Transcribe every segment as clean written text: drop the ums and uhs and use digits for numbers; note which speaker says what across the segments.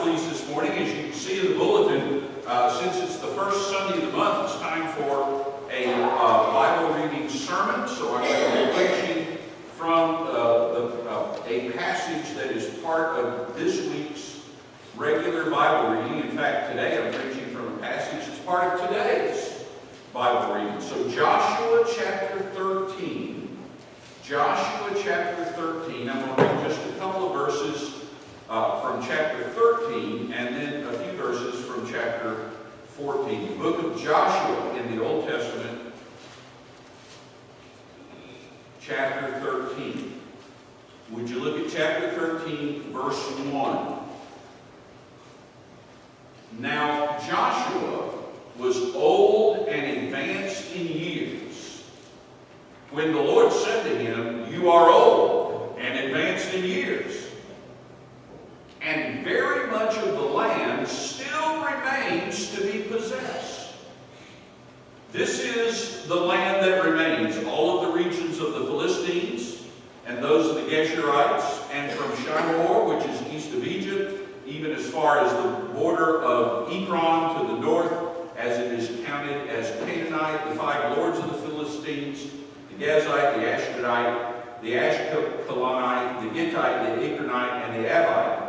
Speaker 1: pleased this morning, as you can see in the bulletin, since it's the first Sunday of the month, it's time for a Bible reading sermon. So I'm going to be preaching from a passage that is part of this week's regular Bible reading. In fact, today I'm preaching from a passage that's part of today's Bible reading. So Joshua chapter 13. Joshua chapter 13. I'm going to read just a couple of verses from chapter 13 and then a few verses from chapter 14. The book of Joshua in the Old Testament, chapter 13. Would you look at chapter 13, verse 1? Now Joshua was old and advanced in years, when the Lord said to him, "You are old and advanced in years, and very much of the land still remains to be possessed." This is the land that remains, all of the regions of the Philistines, and those of the Geshurites, and from Shinar, which is east of Egypt, even as far as the border of Ekron to the north, as it is counted as Canaanite, the five lords of the Philistines, the Gazite, the Ashdodite, the Ashkelonite, the Gittite, the Ekronite, and the Avite.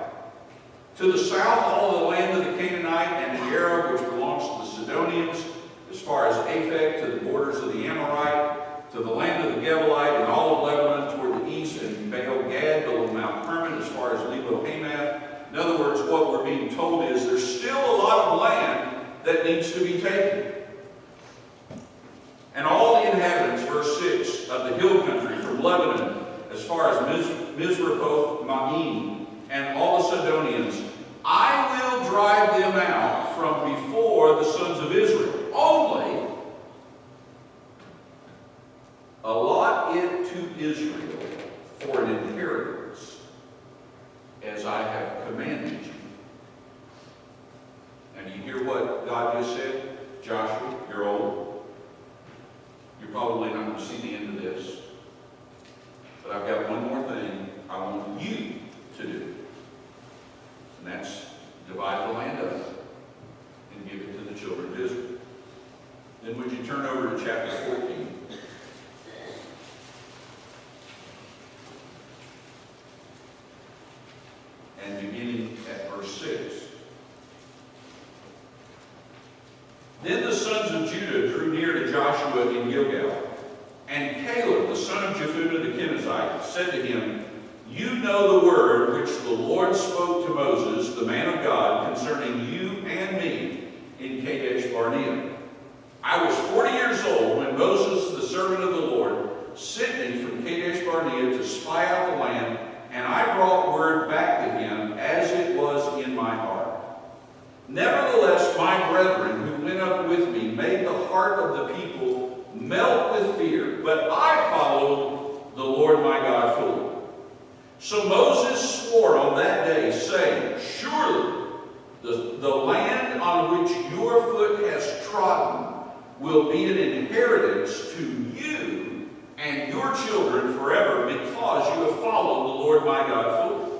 Speaker 1: To the south, all of the land of the Canaanite and the Arab, which belongs to the Sidonians, as far as Aphek, to the borders of the Amorite, to the land of the Gebelite, and all of Lebanon toward the east, and Baal Gad, below Mount Hermon, as far as Lebo Hamath. In other words, what we're being told is there's still a lot of land that needs to be taken. And all the inhabitants, verse 6, of the hill country from Lebanon, as far as Mizrapoth Maim, and all the Sidonians, I will drive them out from before the sons of Israel. Only allot it to Israel for an inheritance, as I have commanded you. And you hear what God just said? Joshua, you're old. You're probably not going to see the end of this. But I've got one more thing I want you to do. And that's divide the land up and give it to the children of Israel. Then would you turn over to chapter 14? And beginning at verse 6. Then the sons of Judah drew near to Joshua in Gilgal, and Caleb, the son of Jephunneh the Kenizzite, said to him, "You know the word which the Lord spoke to Moses, the man of God, concerning you and me in Kadesh Barnea. I was 40 years old when Moses, the servant of the Lord, sent me from Kadesh Barnea to spy out the land, and I brought word back to him as it was in my heart. Nevertheless, my brethren who went up with me made the heart of the people melt with fear, but I followed the Lord my God fully. So Moses swore on that day, saying, Surely the land on which your foot has trodden will be an inheritance to you and your children forever, because you have followed the Lord my God fully.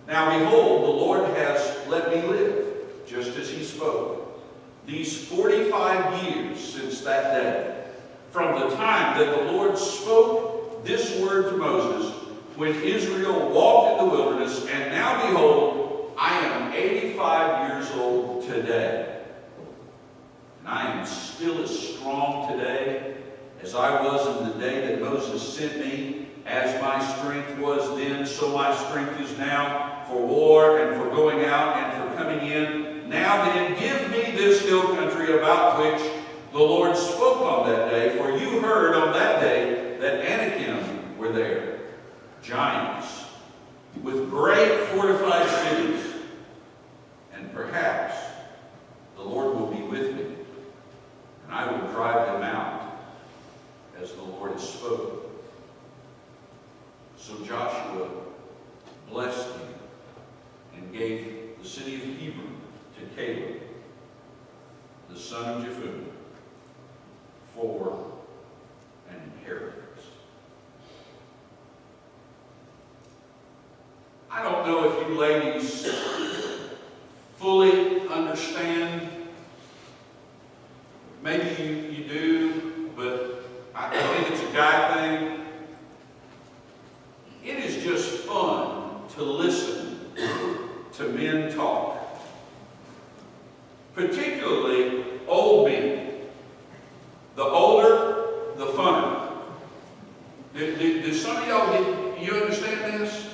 Speaker 1: Now behold, the Lord has let me live, just as he spoke, these 45 years since that day, from the time that the Lord spoke this word to Moses, when Israel walked in the wilderness, and now behold, I am 85 years old today. And I am still as strong today as I was in the day that Moses sent me. As my strength was then, so my strength is now for war and for going out and for coming in. Now then, give me this hill country about which the Lord spoke on that day, for you heard on that day that Anakim were there, giants, with great fortified cities. And perhaps the Lord will be with me, and I will drive them out, as the Lord has spoken. So Joshua blessed him and gave the city of Hebron to Caleb, the son of Jephunneh, for an inheritance. I don't know if you ladies understand. Maybe you do, but I think it's a guy thing. It is just fun to listen to men talk. Particularly old men. The older, the funner. Do some of y'all you understand this?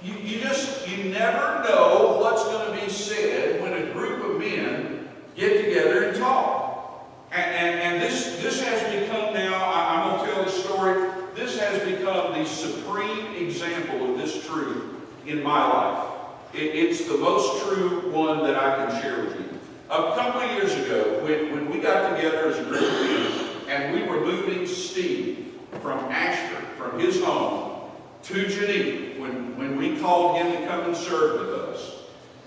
Speaker 1: You never know what's going to be said when a group of men get together and talk. And this has become now, I'm going to tell this story, this has become the supreme example of this truth in my life. It's the most true one that I can share with you. A couple of years ago, when we got together as a group of men, and we were moving Steve from Ashford, from his home, to Geneva, when we called him to come and serve with us.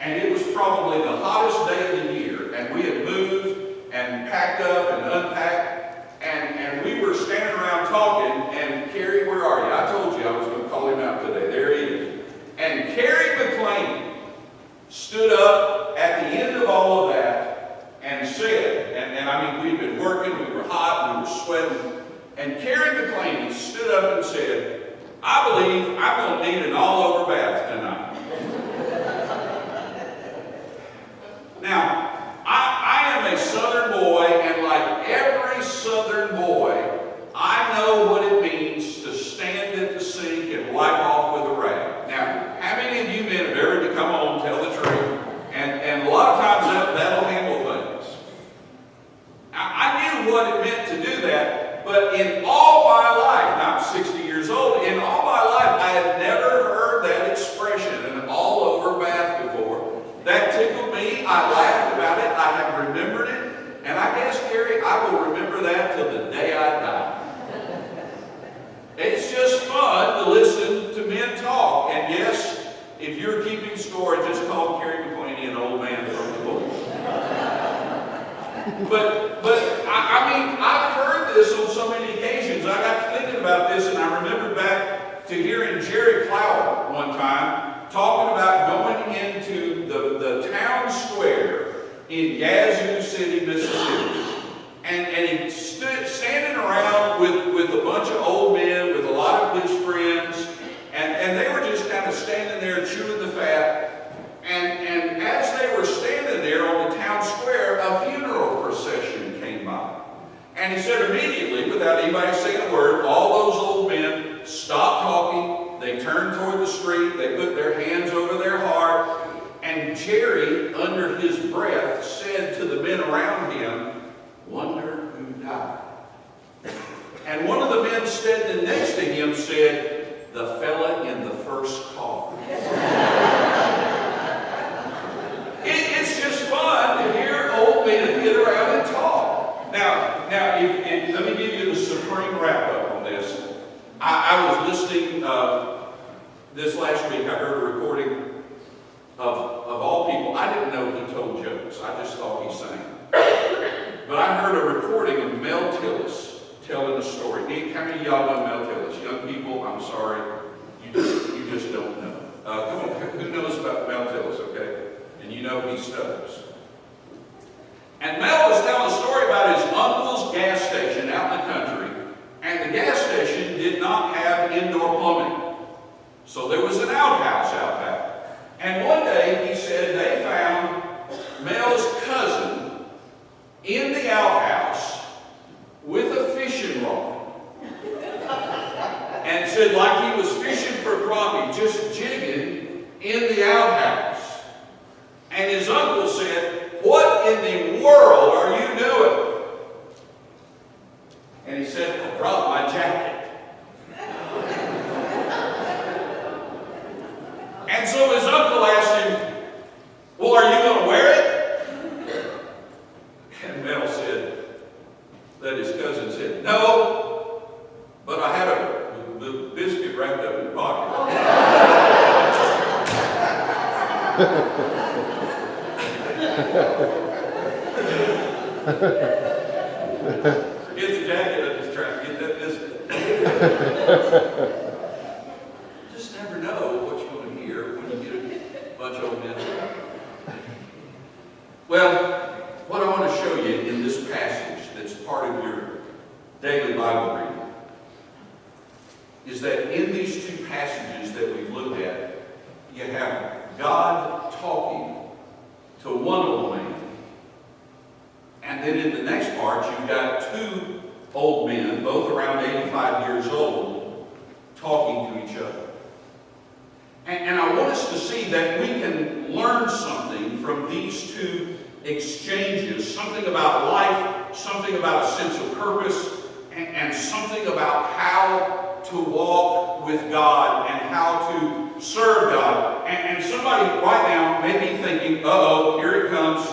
Speaker 1: And it was probably the hottest day of the year, and we had moved and packed up and unpacked, and we were standing around talking, and Carrie, where are you? I told you I was going to call him out today. There he is. And Carrie McClain stood up at the end of all of that and said, and I mean, we'd been working, we were hot, we were sweating, and Carrie McClain stood up and said, I believe I'm going to need an all-over bath tonight. Now, I am a Southern boy, and like every Southern boy, I know what it means to stand at the sink and wipe off with a rag. Now, how many of you men have ever come on, tell the truth, and a lot of times that'll handle things. I knew what it meant to do that, but in all my life, now I'm 60 years old, in all my life, I had never heard that expression, an all-over bath before. That tickled me. I laughed about it. I have remembered it. And I guess, Carrie, I will remember that till the day I die. It's just fun to listen to men talk. And yes, if you're keeping score, just call Carrie McClaney an old man from the Lord. But I mean, I've heard this on so many occasions. I got thinking about this, and I remembered back to hearing Jerry Clower one time talking about going into the town square in Yazoo City, Mississippi. And he stood standing around with a bunch of old men, with a lot of his friends, and they were just kind of standing there chewing the fat. And as they were standing there on the town square, a funeral procession came by. And he said immediately, without anybody saying a word, all those old men stopped talking, they turned toward the street, they put their hands over their heart, and Jerry, under his breath, said to the men around him, "Wonder who died." And one of the men standing next to him said, "The fella in the first car." It's just fun to hear old men get around and talk. Now, let me give you the supreme wrap-up on this. I was listening this last week. I heard a recording of all people. I didn't know he told jokes. I just thought he sang. But I heard a recording of Mel Tillis telling a story. How many of y'all know Mel Tillis? Young people, I'm sorry, you just don't know. Come on, who knows about Mel Tillis, okay? And you know he stutters. And Mel was telling a story about his uncle's gas station out in the country, and the gas station did not have indoor plumbing. So there was an outhouse out back. And one day, he said, they found Mel's cousin in the outhouse with a fishing rod. And said, like he was fishing for crappie, just jigging in the outhouse. And his uncle said, "What in the world are you doing?" And he said, "I brought my jacket." And so his uncle asked him, "Well, are you going to wear it?" And Mel said, that his cousin said, "No, but I had the biscuit wrapped up in the pocket." Forget the jacket, I'm just trying to get that biscuit. You just never know what you're going to hear when you get a bunch of old men. Well, what I want to show you in this passage that's part of your daily Bible reading is that in these two passages that we've looked at, you have God talking to one old man. And then in the next part, you've got two old men, both around 85 years old, talking to each other. And I want us to see that we can learn something from these two exchanges, something about life, something about a sense of purpose, and something about how to walk with God and how to serve God. And somebody right now may be thinking, uh-oh, here it comes.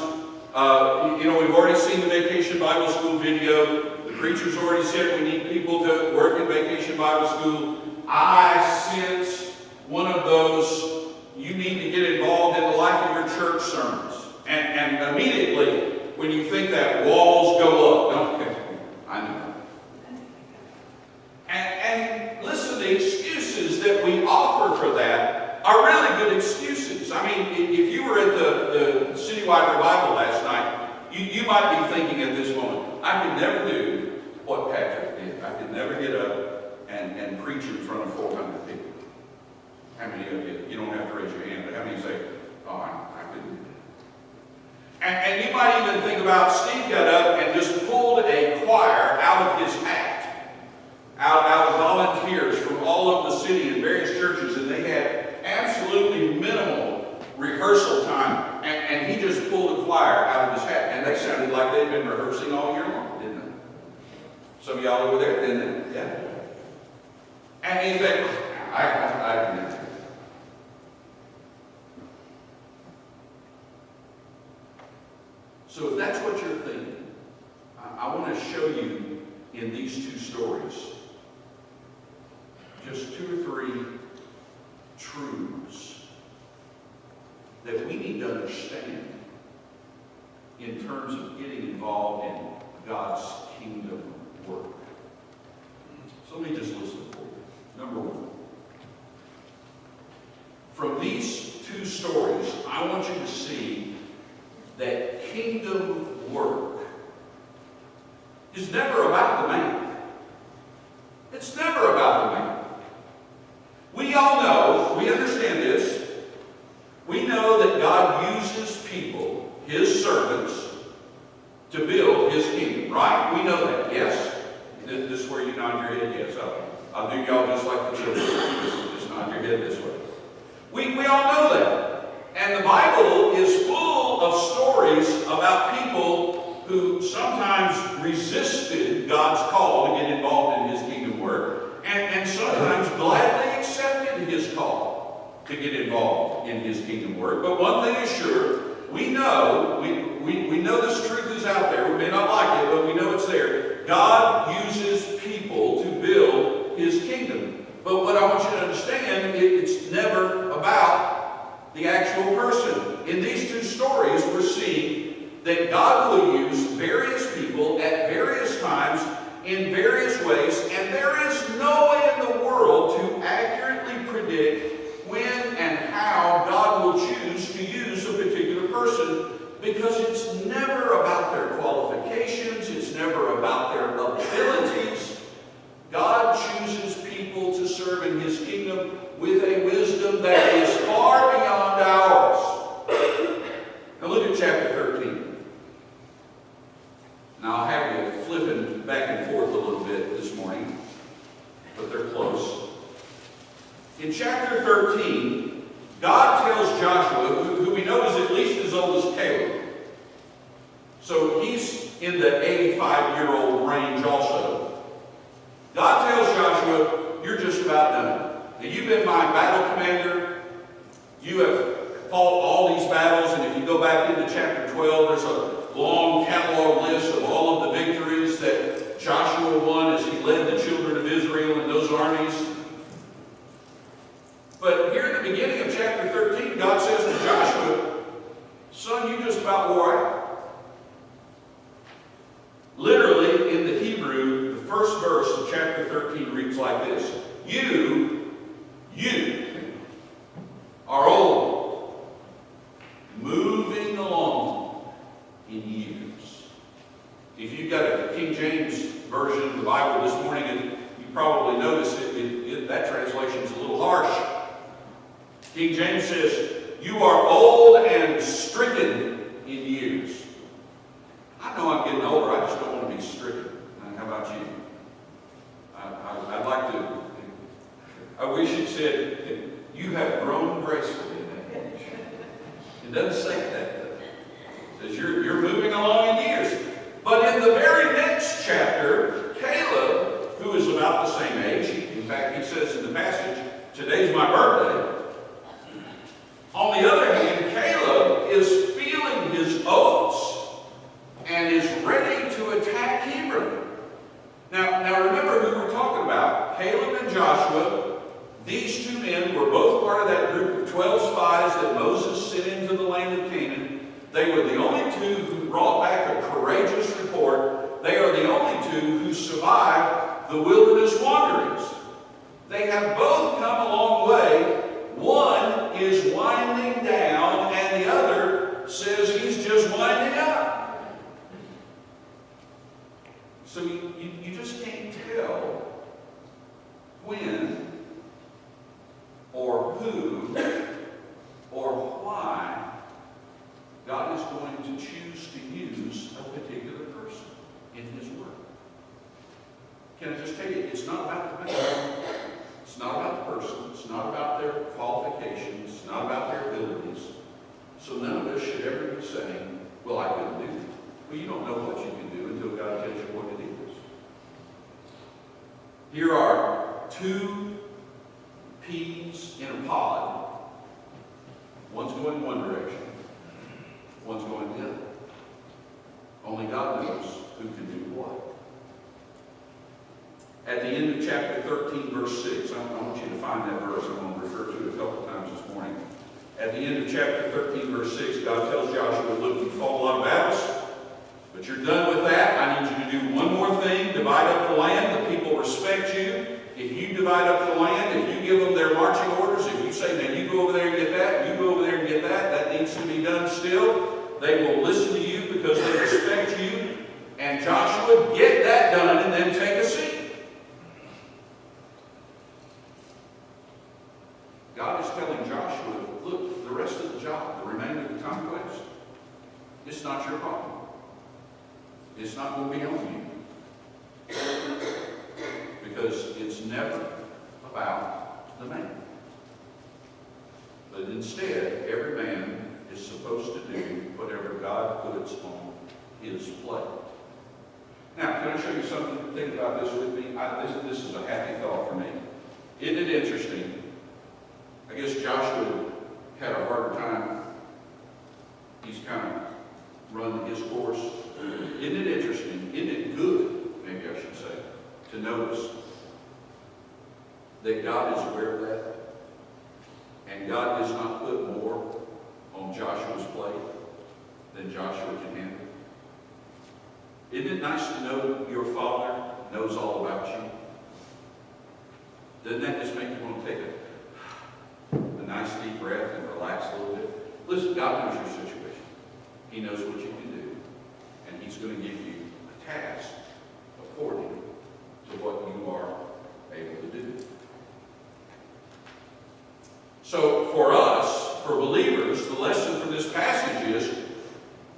Speaker 1: We've already seen the Vacation Bible School video. The preacher's already said we need people to work in Vacation Bible School. I sense one of those, you need to get involved in the life of your church sermons. And immediately, when you think that, walls go up. Okay, I know. And listen, the excuses that we offer for that are really good excuses. I mean, if you were at the citywide revival last night, you might be thinking at this moment, I could never do what Patrick did. I could never get up and preach in front of 400 people. How many of you don't have to raise your hand, but how many say, oh, I couldn't do that. And you might even think about Steve got up and just pulled a choir out of his hat, out of volunteers from all over the city in various churches, and they had absolutely minimal rehearsal time, and he just pulled a choir out of his hat, and they sounded like they'd been rehearsing all year long, didn't they? Some of y'all over there, didn't they? Yeah. And you think, I can do that. So if that's what you're thinking, I want to show you in these two stories just 2 or 3 truths that we need to understand in terms of getting involved in God's kingdom work. So let me just listen for you. Number 1. From these 2 stories, I want you to see that kingdom work is never about the man. It's never about the man. We all know, we understand this, we know that God uses people, His servants, to build His kingdom, right? We know that, yes? This is where you nod your head, yes. I'll do y'all just like the children. Just nod your head this way. We all know that. And the Bible is full of stories about people who sometimes resisted God's call to get involved in His kingdom work, and sometimes gladly accepted His call to get involved in His kingdom work. But one thing is sure, we know this truth is out there. We may not like it, but we know it's there. God uses people to build His kingdom. But what I want you to understand, it's never about the actual person. In these 2 stories, we're seeing that God will use various people at various times in various ways, and there is no way in the world to accurately predict when and how God will choose to use a particular person, because it's never about their qualifications, it's never about their abilities. God chooses people to serve in His kingdom with a wisdom that is far beyond ours. Now look at chapter 13. Now I'll have you flipping back and forth a little bit this morning, but they're close. In chapter 13, God tells Joshua, who we know is at least as old as Caleb, so he's in the 85-year-old range also. God tells Joshua, you're just about done. Now, you've been my battle commander. You have fought all these battles, and if you go back into chapter 12, there's a long catalog list of all of the victories that Joshua won as he led the children of Israel in those armies. But here in the beginning of chapter 13, God says to Joshua, son, you just about wore out. Literally, in the Hebrew, the first verse of chapter 13 reads like this. You are old, moving along King James Version of the Bible this morning, and you probably noticed that translation's a little harsh. King James says, "You are old and stricken in years." I know I'm getting older, I just don't want to be stricken. How about you? I'd like to, I wish it said, "You have grown gracefully in that age." It doesn't say that, though. It says you're moving along in years. But in the very next chapter, Caleb, who is about the same age, in fact, he says in the passage, "Today's my birthday." On the other hand, Caleb is feeling his oats and is ready to attack Hebron. Now remember who we're talking about. Caleb and Joshua. These two men were both part of that group of 12 spies that Moses sent into the land of Canaan. They were the only two who brought back a courageous report. They are the only two who survived the wilderness wanderings. They have both come a long way. One is winding down, and the other says he's just winding up. So you just can't tell when or who or why God is going to choose to use a particular person in His Word. Can I just tell you, it's not about the man. It's not about the person. It's not about their qualifications. It's not about their abilities. So none of us should ever be saying, "Well, I couldn't do it." Well, you don't know what you can do until God tells you what it is. Here are two peas in a pod. One's going one direction. One's going the other. Only God knows who can do what. At the end of chapter 13, verse 6, I want you to find that verse. I'm going to refer to it a couple times this morning. At the end of chapter 13, verse 6, God tells Joshua, "Look, you fought a lot of battles, but you're done with that. I need you to do one more thing. Divide up the land. The people respect you. If you divide up the land, if you give them their marching orders, if you say, 'Now you go over there and get that, you go over there and get that,' that needs to be done still. They will listen to you because they respect you. And Joshua, get that done and then take a seat." God is telling Joshua, look, the rest of the job, the remainder of the conquest, it's not your problem. It's not going to be on you. Because it's never about the man. But instead, every man is supposed to do whatever God puts on his plate. Now, can I show you something? Think about this with me. This is a happy thought for me. Isn't it interesting? I guess Joshua had a harder time. He's kind of run his course. Isn't it interesting? Isn't it good, maybe I should say, to notice that God is aware of that? And God does not put more on Joshua's plate than Joshua can handle. Isn't it nice to know your Father knows all about you? Doesn't that just make you want to take a nice deep breath and relax a little bit? Listen, God knows your situation. He knows what you can do. And He's going to give you a task according to what you are able to do. So for us, for believers, the lesson from this passage is,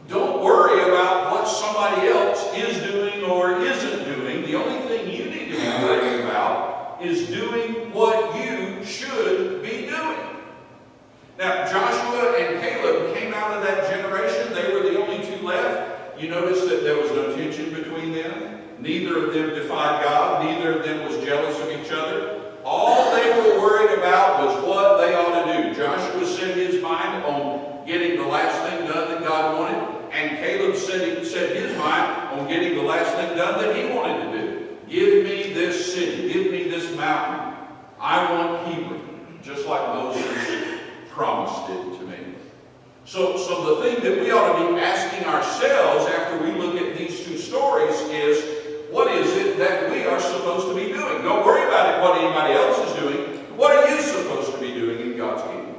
Speaker 1: don't worry about what somebody else is doing or isn't doing. The only thing you need to be worrying about is doing what you should be doing. Now, Joshua and Caleb came out of that generation. They were the only two left. You notice that there was no tension between them. Neither of them defied God. Neither of them was jealous of each other. All they were worried about was what they ought to do. Joshua set his mind on getting the last thing done that God wanted, and Caleb set his mind on getting the last thing done that he wanted to do. Give me this city. Give me this mountain. I want Hebron, just like Moses promised it to me. So the thing that we ought to be asking ourselves after we look at these two stories is, what is it that we are supposed to be doing? Don't worry about it, what anybody else is doing. What are you supposed to be doing in God's kingdom?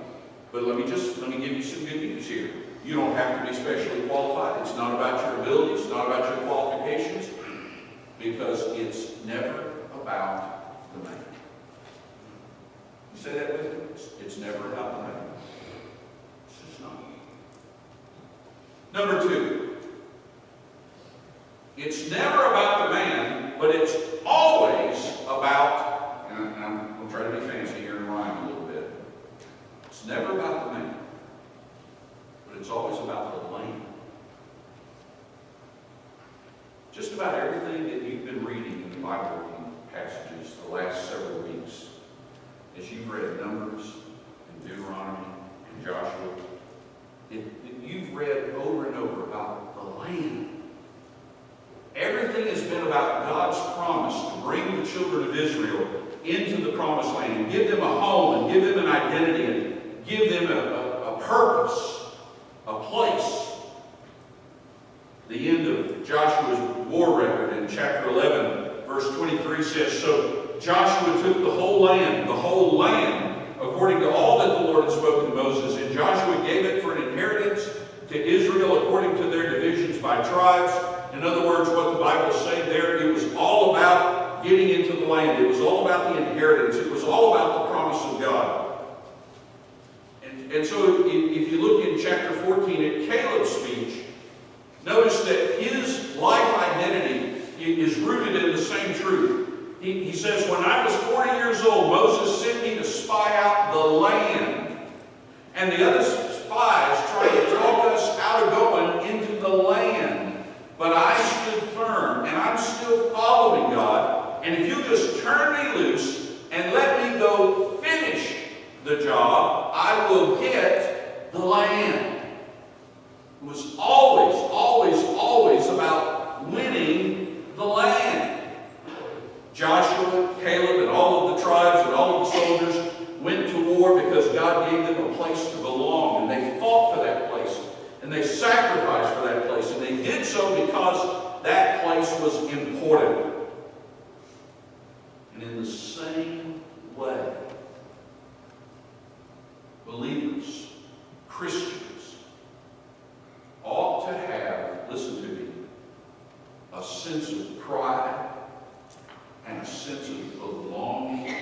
Speaker 1: But let me give you some good news here. You don't have to be specially qualified. It's not about your ability. It's not about your qualifications. because it's never about the man. You say that with me? It's never about the man. It's just not. Number two, it's never about the man, but it's always about, and I'm going to try to be fancy here and rhyme a little bit. It's never about the man, but it's always about the land. Just about everything that you've been reading in the Bible passages the last several weeks, as you've read Numbers and Deuteronomy and Joshua, you've read over and over about the land. Everything has been about God's promise to bring the children of Israel into the promised land and give them a home and give them an identity and give them a purpose, a place. The end of Joshua's war record in chapter 11, verse 23 says, "So Joshua took the whole land, according to all that the Lord had spoken to Moses, and Joshua gave it for an inheritance to Israel according to their divisions by tribes." In other words, what the Bible is saying there, it was all about getting into the land. It was all about the inheritance. It was all about the promise of God. And so if you look in chapter 14 at Caleb's speech, notice that his life identity is rooted in the same truth. He says, "When I was 40 years old, Moses sent me to spy out the land. And the other spies tried to talk us out of going into the land. But I stood firm, and I'm still following God. And if you just turn me loose and let me go finish the job, I will get the land." It was always, always, always about winning the land. Joshua, Caleb, and all of the tribes and all of the soldiers went to war because God gave them a place to belong, and they fought for that place, and they sacrificed for that place, and they did so because that place was important. And in the same way, believers, Christians, ought to have, listen to me, a sense of pride and a sense of belonging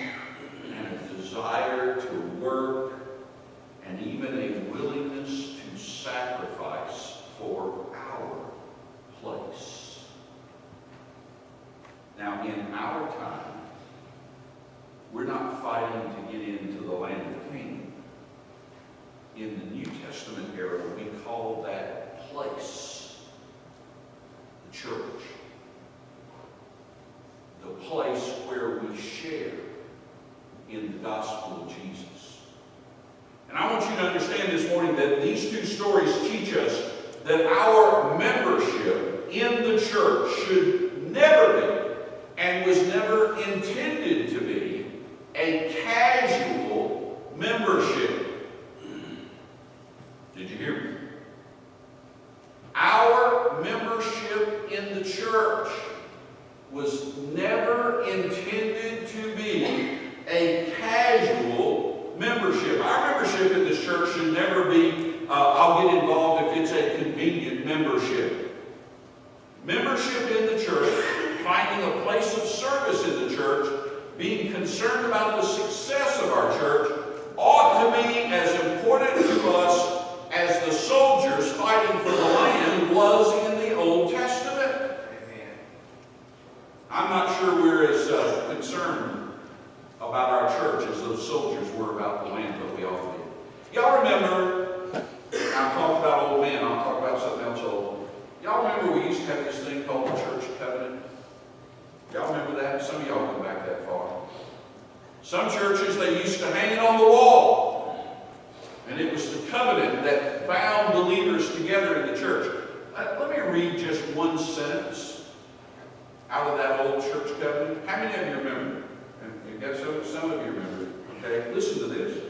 Speaker 1: and a desire to work and even a willingness to sacrifice for our place. Now, in our time, we're not fighting to get into the land of Canaan. In the New Testament era, we call that place the church. The place where we share in the gospel of Jesus. And I want you to understand this morning that these two stories teach us that our membership in the church should never be, and was never intended to be, a casual membership. Did you hear me? Our membership in the church was never intended to be a casual membership. Our membership in this church should never be, I'll get involved if it's a convenient membership. Membership in the church, finding a place of service in the church, being concerned about the success of our church, ought to be as important to us as the soldiers fighting for the land was in the Old Testament. Amen. I'm not sure we're as concerned about our church as those soldiers were about the land, but we ought to be. Y'all remember, I've talked about old men, I'll talk about something else old. Y'all remember we used to have this thing called the church covenant? Y'all remember that? Some of y'all go back that far. Some churches, they used to hang it on the wall. And it was the covenant that bound believers together in the church. Let me read just one sentence out of that old church covenant. How many of you remember? You got some of you remember. Okay, listen to this.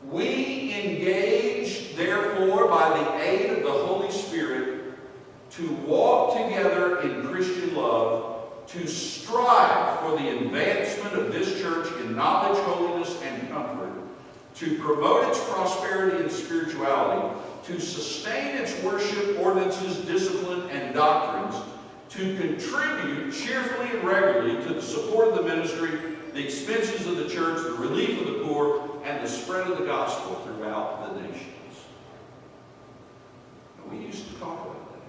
Speaker 1: "We engage, therefore, by the aid of the Holy Spirit, to walk together in Christian love, to strive for the advancement of this church in knowledge, holiness, and comfort, to promote its prosperity and spirituality, to sustain its worship, ordinances, discipline, and doctrines, to contribute cheerfully and regularly to the support of the ministry, the expenses of the church, the relief of the poor, and the spread of the gospel throughout the nations. Now, we used to talk about that.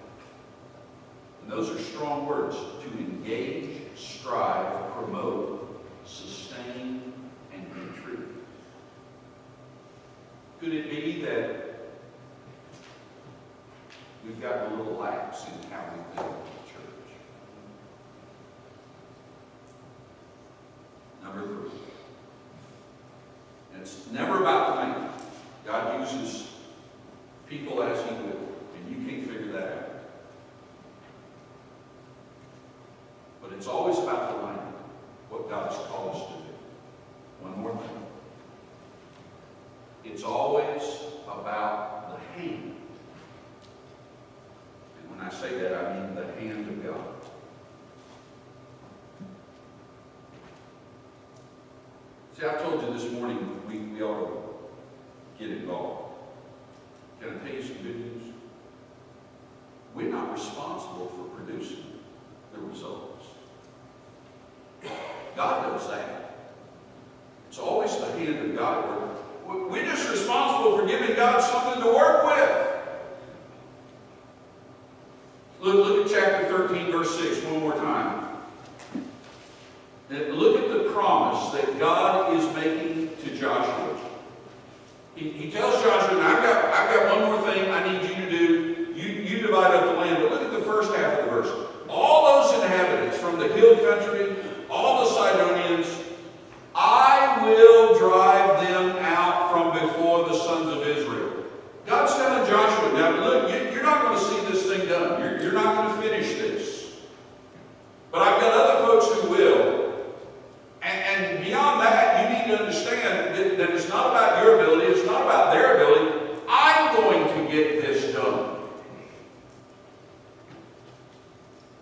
Speaker 1: And those are strong words: to engage, strive, promote, sustain, and contribute. Could it be that we've got a little lax in how we think of the church? Number 3. And it's never about the man. God uses people as He will, and you can't figure that out. But it's always about the land, what God has called us to do. One more thing. It's always about the hand. And when I say that, I mean the hand of God. See, I've told you this morning we ought to get involved. Can I tell you some good news? We're not responsible for producing the results. God does that. It's always the hand of God. We're just responsible for giving God something to work with. Look at chapter 13, verse 6, one more time. And look at the promise that God is making to Joshua. He tells Joshua, now I've got one more thing I need you to do. You divide up the land. But look at the first half of the verse. All those inhabitants from the hill country, all the Sidonians, I will drive them out from before the sons of Israel. God's telling Joshua, now look, you're not going to see this thing done. You're not going to finish this. But I've got other folks who will. And beyond that, you need to understand that it's not about your ability, it's not about their ability. I'm going to get this done.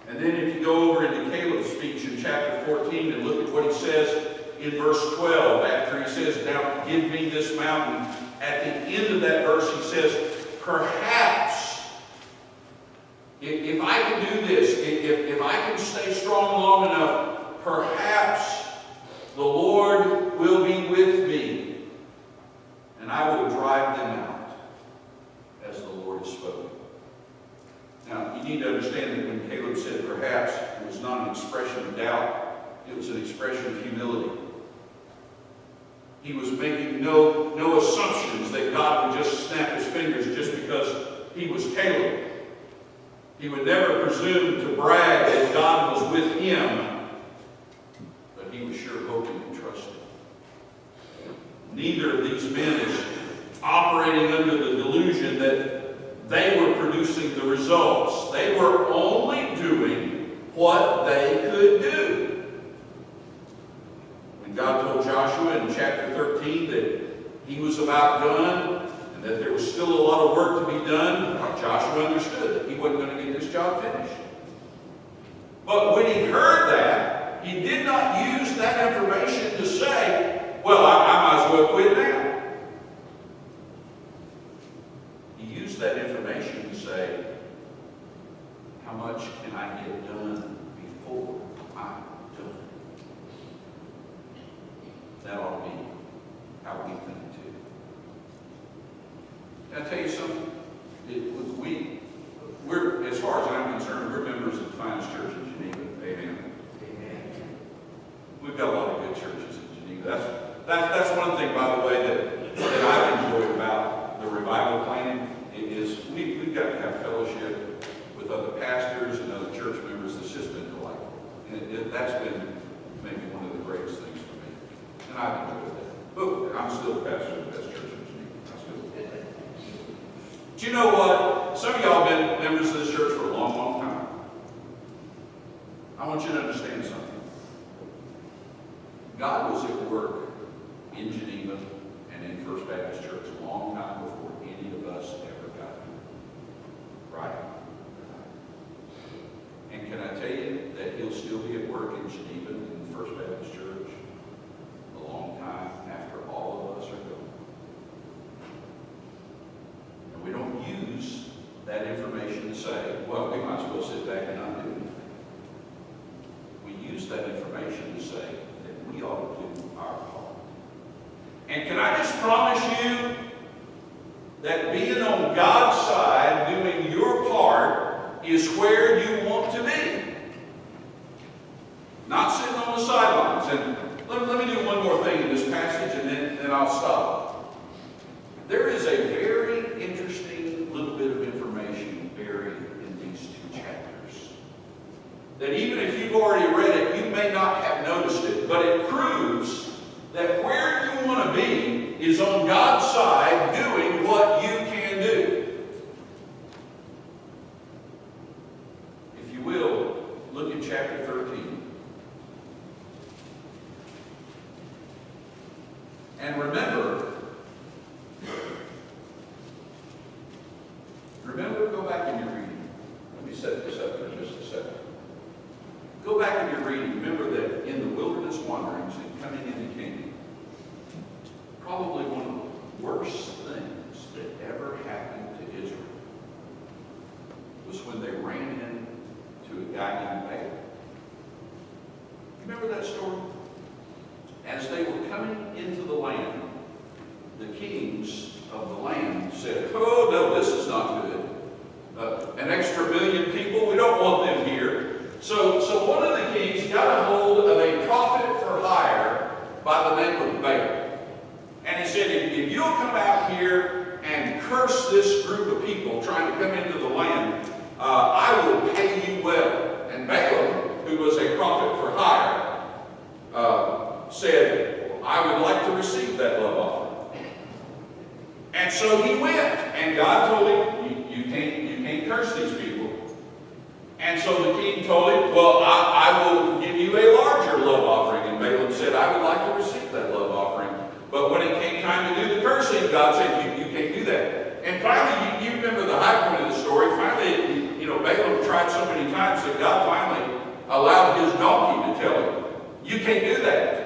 Speaker 1: And then if you go over into Caleb's speech in chapter 14 and look at what he says in verse 12, after he says, now give me this mountain, at the end of that verse he says, perhaps, if I can do this, if I can stay strong long enough, perhaps the Lord will be with me, and I will drive them out, as the Lord has spoken. Now, you need to understand that when Caleb said perhaps, it was not an expression of doubt, it was an expression of humility. He was making no assumptions that God would just snap his fingers just because he was Caleb. He would never presume to brag that God was with him, but he was sure hoping and trusting. Neither of these men is operating under the delusion that they were producing the results. They were only doing what they could do. When God told Joshua in chapter 13 that he was about done and that there was still a lot of work to be done, Joshua understood that he wasn't going to get this job finished. But when he heard that, he did not use that information to say, well, I might as well quit now. He used that information to say, how much can I get done before I'm done? That ought to be how we think too. Can I tell you something? We're, as far as I'm concerned, we're members of the finest church in Geneva. Amen. Amen. We've got a lot of good churches in Geneva. That's one thing, by the way, that I've enjoyed about the revival planning is we've got to have fellowship with other pastors and other church members. It's just been delightful. And that's been maybe one of the greatest things for me. And I've enjoyed that. But I'm still the pastor of the best church in Geneva. I still do. Do you know what? Some of y'all have been members of this church for a long, long time. I want you to understand something. God was at work in Geneva and in First Baptist Church a long time before any of us ever got here. Right? And can I tell you that he'll still be at work in Geneva and the First Baptist Church a long time after all of us are gone. And we don't use that information to say, well, we might as well sit back and not do anything. And can I just promise you that being on God's side, doing your part, is where you want to be. Not sitting on the sidelines. And let me do one more thing in this passage, and then I'll stop. There is a very interesting little bit of information buried in these two chapters that even if you've already read it, you may not have noticed it, but it proves that where you want to be is on God's side, doing what you can do. If you will, look at chapter 13. And remember, go back in your reading. Let me set this up for just a second. Go back in your reading. Remember that in the wilderness wanderings and coming into Canaan, probably one of the worst things that ever happened to Israel was when they ran into a guy named Balaam. Remember that story? As they were coming into the land, the kings of the land said, "Oh, no, this is not good. An extra million people, we don't want them here." So one of the kings got a hold of a prophet for hire by the name of Balaam. And he said, if you'll come out here and curse this group of people trying to come into the land, I will pay you well. And Balaam, who was a prophet for hire, said, I would like to receive that love offering. And so he went, and God told him, you can't curse these people. And so the king told him, well, I will give you a larger love offering. And Balaam said, I would like to receive that love offering. But when it came time to do the cursing, God said, you can't do that. And finally, you remember the high point of the story. Finally, Balaam tried so many times that God finally allowed his donkey to tell him, you can't do that.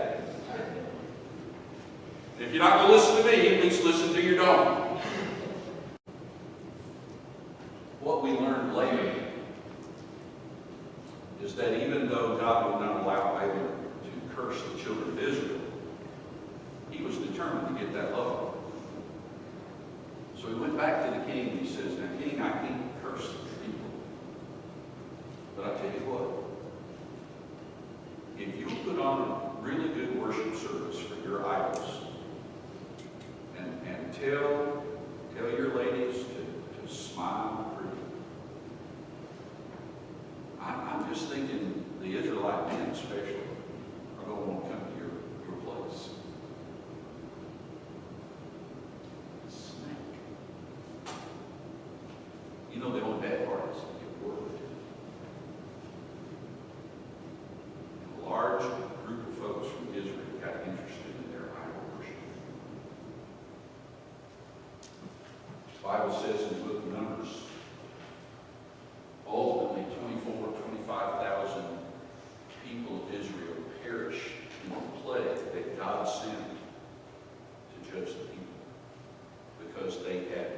Speaker 1: If you're not going to listen to me, at least listen to your donkey. What we learned later is that even though God would not allow Balaam to curse the children of Israel, he was determined to get that love. So he went back to the king and he says, now king, I can't curse the people. But I tell you what, if you put on a really good worship service for your idols and tell your ladies to smile pretty, I'm just thinking the Israelite men especially are going to want to come to your place. You know the only bad part is the word. A large group of folks from Israel got interested in their idol worship. The Bible says in the book of Numbers, ultimately 25,000 people of Israel perished in the plague that God sent to judge the people because they had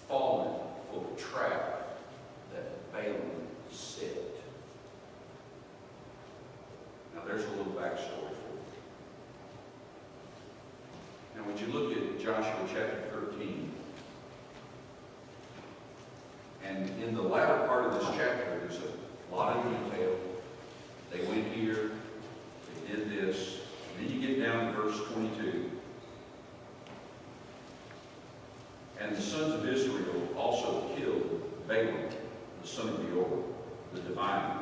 Speaker 1: fallen for the trap that Balaam set. Now there's a little backstory for you. Now when you look at Joshua chapter 13, and in the latter part of this chapter, there's a lot of detail. They went here, they did this, and then you get down to verse 22. And the sons of Israel also killed Balaam, the son of Beor, the divine,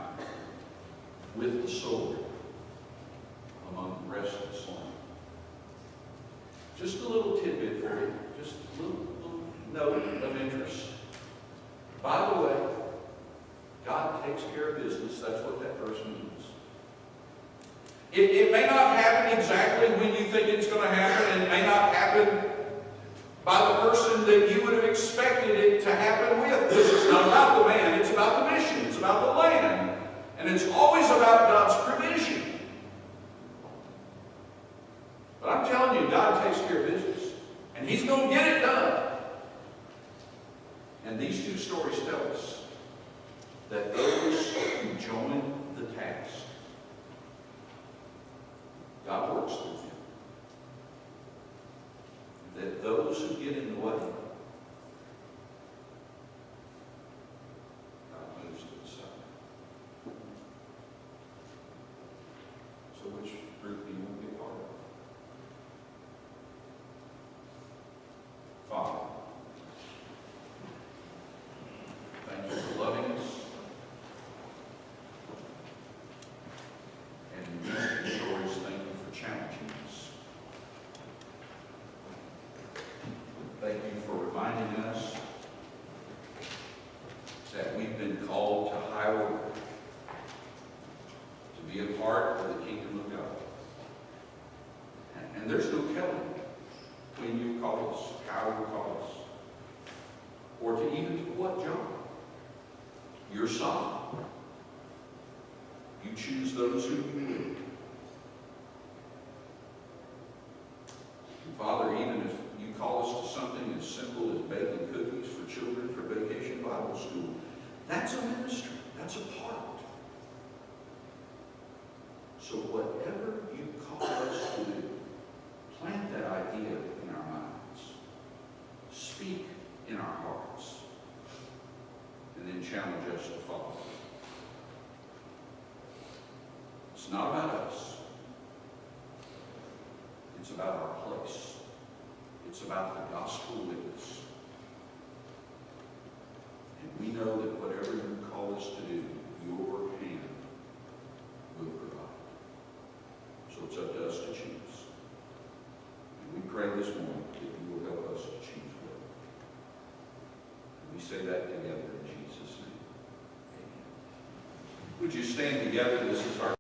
Speaker 1: with the sword among the rest of the slain. Just a little tidbit for you, just a little note of interest. By the way, God takes care of business. That's what that verse means. It may not happen exactly when you think it's going to happen, and it may not happen by the person that you would have expected it to happen with. This is not about the man, it's about the mission, it's about the land. And it's always about God's provision. But I'm telling you, God takes care of business. And He's going to get it done. And these two stories tell us that those who join the task, God works through them. those who get in the way, God moves to the side. So which group do you want to be part of? Father, thank you for loving us. And in these stories, thank you for challenging us. Thank you for reminding us that we've been called to high order, to be a part of the kingdom of God. And there's no telling when you call us, how you call us, or to even to what job. You're sovereign. You choose those who you will. And Father, even if you call us to something as simple as baking cookies for children for Vacation Bible School, that's a ministry. That's a part. So whatever you call us to do, plant that idea in our minds. Speak in our hearts. And then challenge us to follow. It's not about us. It's about our place. It's about the gospel witness. And we know that whatever you call us to do, your hand will provide. So it's up to us to choose. And we pray this morning that you will help us to choose well. And we say that together in Jesus' name. Amen. Would you stand together? This is our